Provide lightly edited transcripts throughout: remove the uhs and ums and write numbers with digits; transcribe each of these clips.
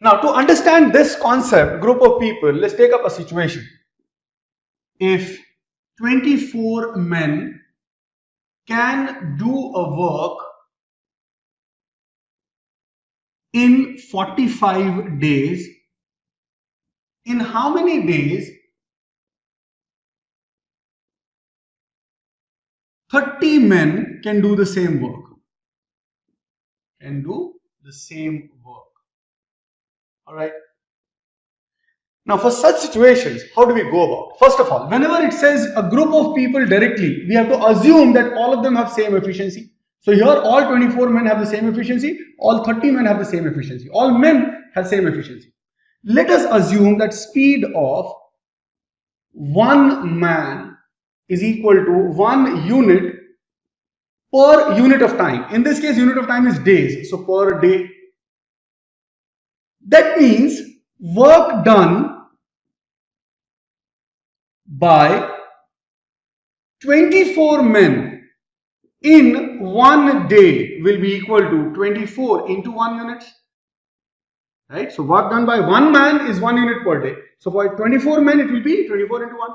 Now, to understand this concept, group of people, let's take up a situation. If 24 men can do a work in 45 days, in how many days 30 men can do the same work? Can do the same work. Alright. Now, for such situations, how do we go about? First of all, whenever it says a group of people directly, we have to assume that all of them have same efficiency. So here all 24 men have the same efficiency, all 30 men have the same efficiency, all men have same efficiency. Let us assume that speed of one man is equal to 1 unit per unit of time. In this case, unit of time is days, so per day. That means work done by 24 men in 1 day will be equal to 24 into 1 unit. Right? So work done by 1 man is 1 unit per day. So for 24 men it will be 24 into 1.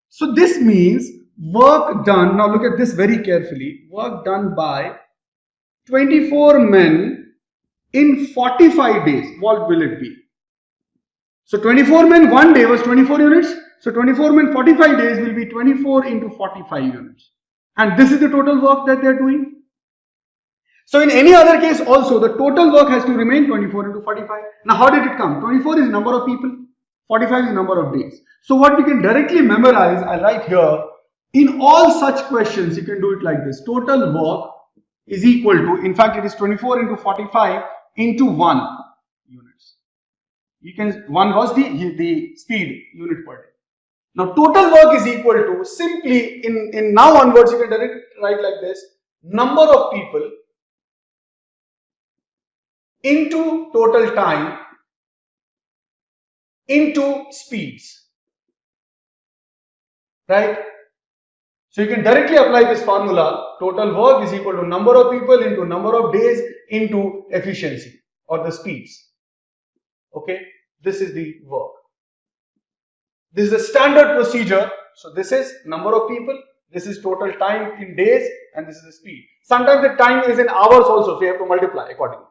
So this means work done, now look at this very carefully, work done by 24 men in 45 days, what will it be? So 24 men 1 day was 24 units. So 24 men 45 days will be 24 into 45 units. And this is the total work that they are doing. So in any other case also, the total work has to remain 24 into 45. Now how did it come? 24 is number of people, 45 is number of days. So what we can directly memorize, I write here, in all such questions, you can do it like this. Total work is equal to, in fact, it is 24 into 45 into 1 units. You can, 1 was the speed unit per day. Now, total work is equal to, simply in now onwards, you can directly write like this, number of people into total time into speeds. Right? So you can directly apply this formula, total work is equal to number of people into number of days into efficiency or the speeds. Okay, this is the work. This is the standard procedure. So this is number of people, this is total time in days, and this is the speed. Sometimes the time is in hours also, so you have to multiply accordingly.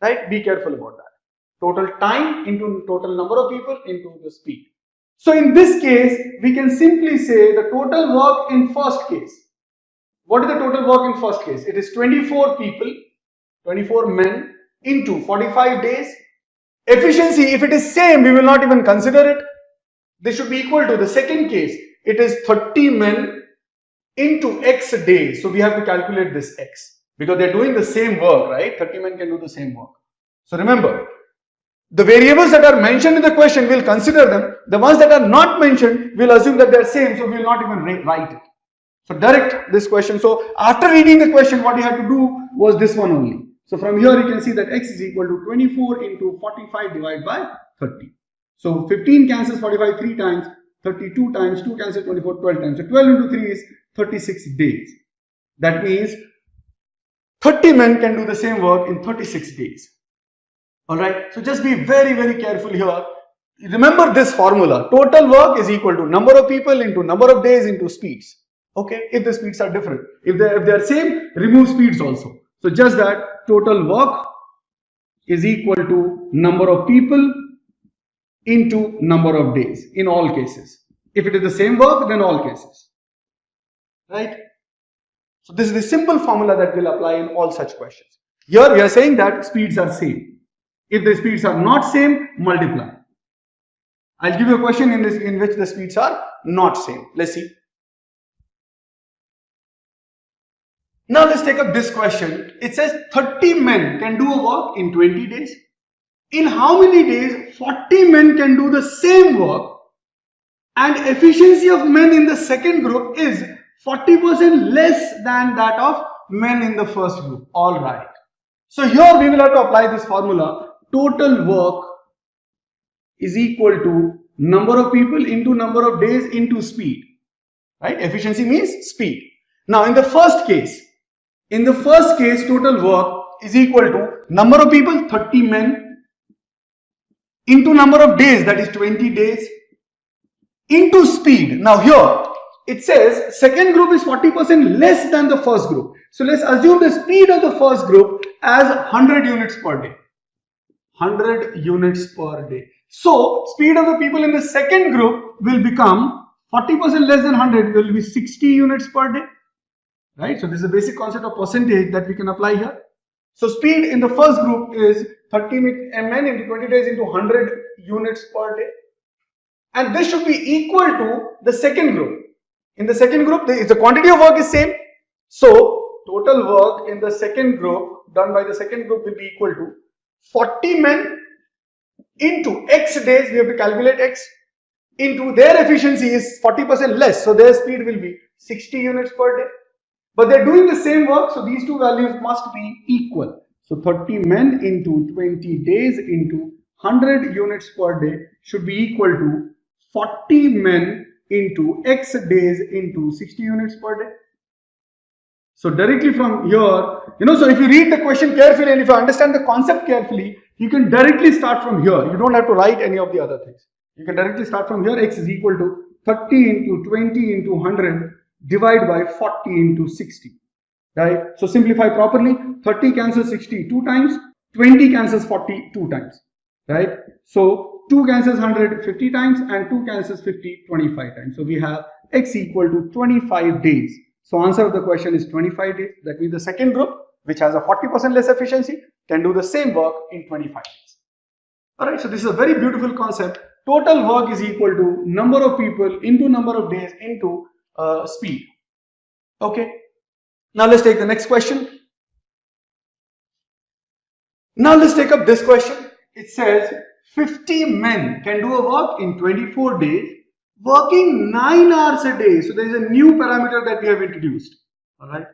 Right? Be careful about that. Total time into total number of people into the speed. So in this case, we can simply say the total work in first case. What is the total work in first case? It is 24 people, 24 men into 45 days. Efficiency, if it is same, we will not even consider it. This should be equal to the second case. It is 30 men into X days. So we have to calculate this X because they are doing the same work, right? 30 men can do the same work. So remember, the variables that are mentioned in the question, we'll consider them. The ones that are not mentioned, we'll assume that they're same, so we'll not even write it. So direct this question. So after reading the question, what you have to do was this one only. So from here you can see that X is equal to 24 into 45 divided by 30. So 15 cancels 45 3 times, 32 times, 2 cancels 24 12 times. So 12 into 3 is 36 days. That means 30 men can do the same work in 36 days. Alright, so just be very, very careful here. Remember this formula. Total work is equal to number of people into number of days into speeds. Okay, if the speeds are different. If they are same, remove speeds also. So just that total work is equal to number of people into number of days in all cases. If it is the same work, then all cases. Right? So this is the simple formula that will apply in all such questions. Here we are saying that speeds are same. If the speeds are not same, multiply. I'll give you a question in which the speeds are not same. Let's see. Now let's take up this question. It says 30 men can do a work in 20 days. In how many days 40 men can do the same work, and efficiency of men in the second group is 40% less than that of men in the first group. All right. So here we will have to apply this formula. Total work is equal to number of people into number of days into speed. Right? Efficiency means speed. Now in the first case, total work is equal to number of people 30 men into number of days, that is 20 days, into speed. Now here it says second group is 40% less than the first group. So let's assume the speed of the first group as 100 units per day. 100 units per day. So speed of the people in the second group will become 40% less than 100, will be 60 units per day. Right? So this is a basic concept of percentage that we can apply here. So speed in the first group is 30 mn into 20 days into 100 units per day. And this should be equal to the second group. In the second group, the quantity of work is same. So total work in the second group done by the second group will be equal to 40 men into x days, we have to calculate x, into their efficiency is 40% less, so their speed will be 60 units per day. But they're doing the same work, so these two values must be equal. So 30 men into 20 days into 100 units per day should be equal to 40 men into x days into 60 units per day. So directly from here, so if you read the question carefully and if you understand the concept carefully, you can directly start from here. You don't have to write any of the other things. You can directly start from here. X is equal to 30 into 20 into 100 divided by 40 into 60. Right? So simplify properly. 30 cancels 60 2 times. 20 cancels 40 2 times. Right? So 2 cancels 100 50 times and 2 cancels 50 25 times. So we have x equal to 25 days. So answer of the question is 25 days. That means the second group, which has a 40% less efficiency, can do the same work in 25 days. Alright, so this is a very beautiful concept. Total work is equal to number of people into number of days into speed. Okay. Now let's take the next question. Now let's take up this question. It says 50 men can do a work in 24 days, working 9 hours a day. So there is a new parameter that we have introduced. Alright.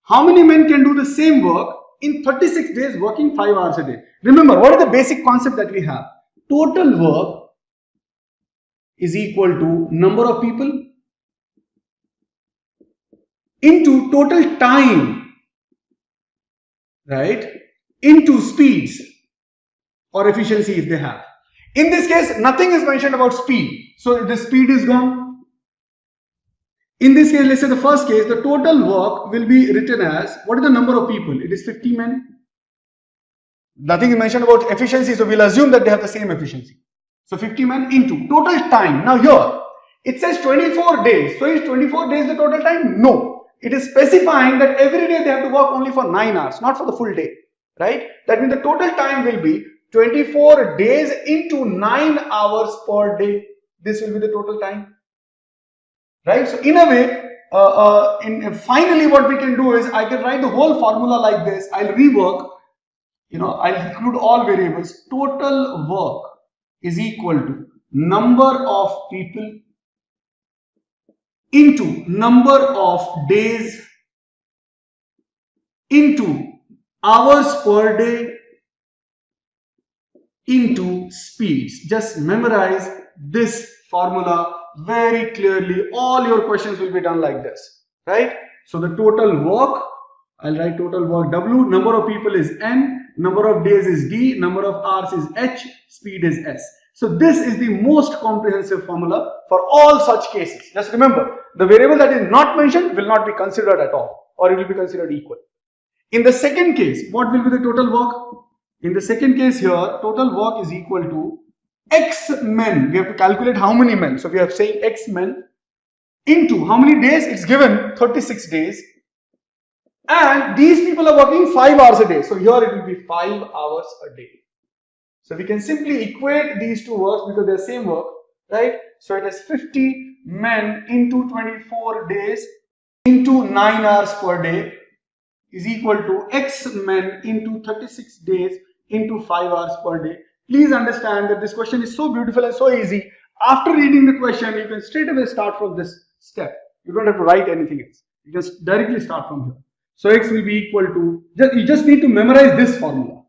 How many men can do the same work in 36 days, working 5 hours a day? Remember, what is the basic concept that we have? Total work is equal to number of people into total time, right, into speeds or efficiency if they have. In this case, nothing is mentioned about speed. So the speed is gone. In this case, let's say the first case, the total work will be written as, what is the number of people? It is 50 men. Nothing is mentioned about efficiency, so we'll assume that they have the same efficiency. So 50 men into total time. Now here, it says 24 days. So is 24 days the total time? No. It is specifying that every day they have to work only for 9 hours, not for the full day. Right? That means the total time will be 24 days into 9 hours per day. This will be the total time. Right? So in a way, finally what we can do is I can write the whole formula like this. I'll rework. I'll include all variables. Total work is equal to number of people into number of days into hours per day into speeds. Just memorize this formula very clearly. All your questions will be done like this, right? So the total work, I'll write total work W, number of people is N, number of days is D, number of hours is H, speed is S. So this is the most comprehensive formula for all such cases. Just remember, the variable that is not mentioned will not be considered at all, or it will be considered equal. In the second case, what will be the total work? In the second case here, total work is equal to X men. We have to calculate how many men. So we are saying X men into how many days? It's given 36 days. And these people are working 5 hours a day. So here it will be 5 hours a day. So we can simply equate these two works because they're same work, right? So it is 50 men into 24 days into 9 hours per day is equal to X men into 36 days into 5 hours per day. Please understand that this question is so beautiful and so easy. After reading the question, you can straight away start from this step. You don't have to write anything else. You just directly start from here. So X will be equal to, you just need to memorize this formula.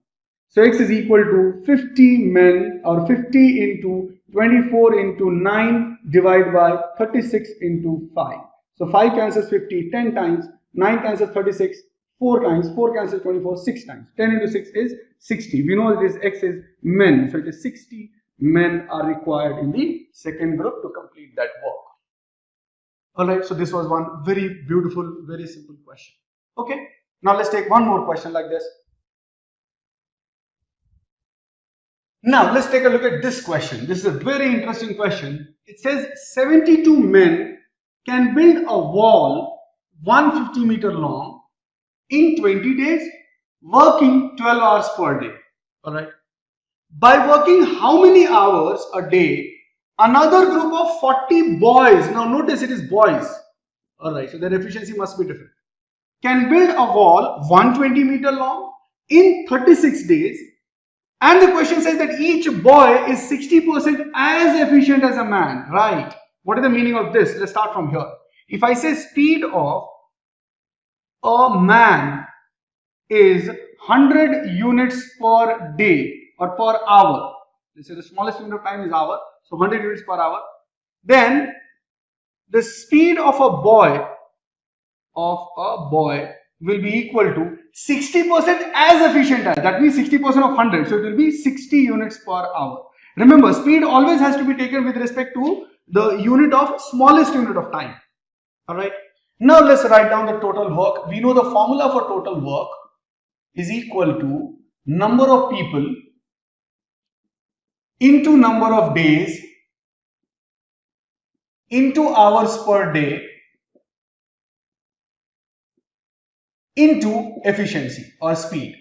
So X is equal to 50 men or 50 into 24 into 9 divided by 36 into 5. So 5 cancels 50 10 times, 9 cancels 36 4 times, 4 cancels 24 6 times. 10 into 6 is 60. We know that this X is men, so it is 60 men are required in the second group to complete that work. Alright, so this was one very beautiful, very simple question. Okay, now let's take one more question like this. Now let's take a look at this question. This is a very interesting question. It says 72 men can build a wall 150 meter long in 20 days, working 12 hours per day. Alright. By working how many hours a day, another group of 40 boys, now notice it is boys, alright, so their efficiency must be different, can build a wall 120 meter long in 36 days. And the question says that each boy is 60% as efficient as a man, right? What is the meaning of this? Let's start from here. If I say speed of a man is 100 units per day or per hour, let's say the smallest unit of time is hour, so 100 units per hour, then the speed of a boy will be equal to 60% as efficient as, that means 60% of 100, so it will be 60 units per hour. Remember, speed always has to be taken with respect to the unit of smallest unit of time. Alright, now let's write down the total work. We know the formula for total work is equal to number of people into number of days into hours per day into efficiency or speed,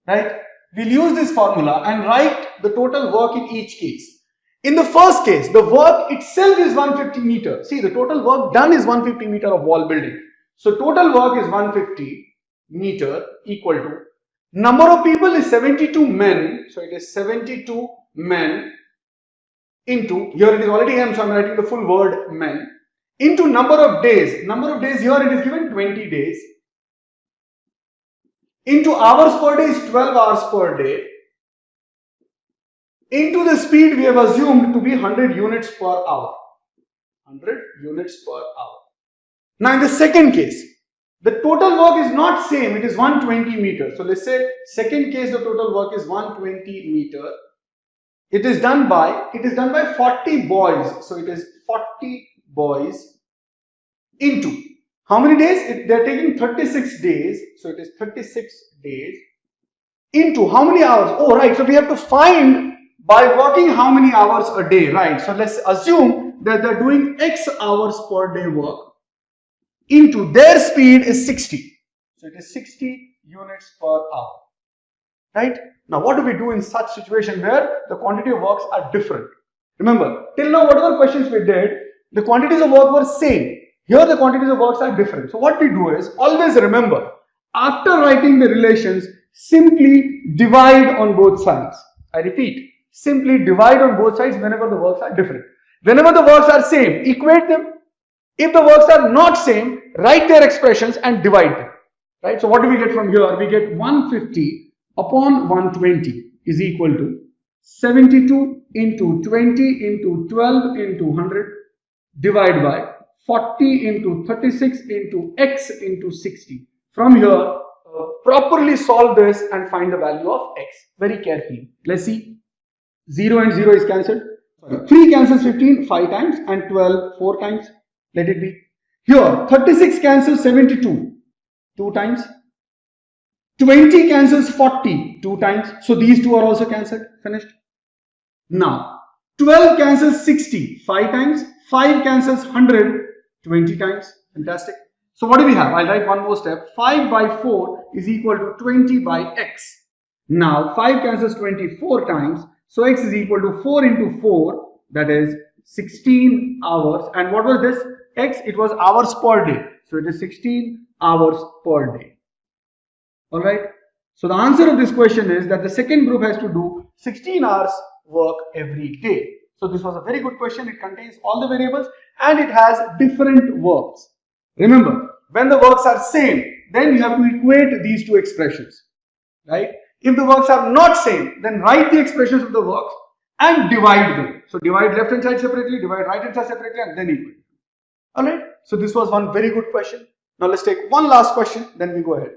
right? We'll use this formula and write the total work in each case. In the first case, the work itself is 150 meters. See, the total work done is 150 meter of wall building. So total work is 150 meter equal to number of people is 72 men. So it is 72 men into, here it is already M, so I'm writing the full word men, into number of days. Number of days here it is given 20 days. Into hours per day is 12 hours per day. Into the speed we have assumed to be 100 units per hour. 100 units per hour. Now in the second case, the total work is not same, it is 120 meters. So let's say second case the total work is 120 meter. It is done by 40 boys. So it is 40 boys into how many days? They are taking 36 days. So it is 36 days into how many hours? Oh, right. So we have to find by working how many hours a day, right? So let's assume that they're doing X hours per day work into their speed is 60. So it is 60 units per hour, right? Now, what do we do in such situation where the quantity of works are different? Remember, till now, whatever questions we did, the quantities of work were same. Here, the quantities of works are different. So what we do is, always remember, after writing the relations, simply divide on both sides. I repeat, simply divide on both sides whenever the works are different. Whenever the works are same, equate them. If the works are not same, write their expressions and divide them. Right? So what do we get from here? We get 150 upon 120 is equal to 72 into 20 into 12 into 100 divided by 40 into 36 into x into 60. From here, properly solve this and find the value of x very carefully. Let's see. 0 and 0 is cancelled. 3 cancels 15 5 times and 12 4 times. Let it be. Here, 36 cancels 72 2 times. 20 cancels 40 2 times. So these two are also cancelled. Finished. Now, 12 cancels 60 5 times. 5 cancels 100 20 times. Fantastic. So what do we have? I'll write one more step. 5 by 4 is equal to 20 by x. Now, 5 cancels 24 times. So x is equal to 4 into 4. That is 16 hours. And what was this? X, it was hours per day. So it is 16 hours per day. Alright. So the answer of this question is that the second group has to do 16 hours work every day. So this was a very good question. It contains all the variables and it has different works. Remember, when the works are same, then you have to equate these two expressions. Right? If the works are not same, then write the expressions of the works and divide them. So divide left hand side separately, divide right hand side separately, and then equate. Alright, so this was one very good question. Now let's take one last question, then we go ahead.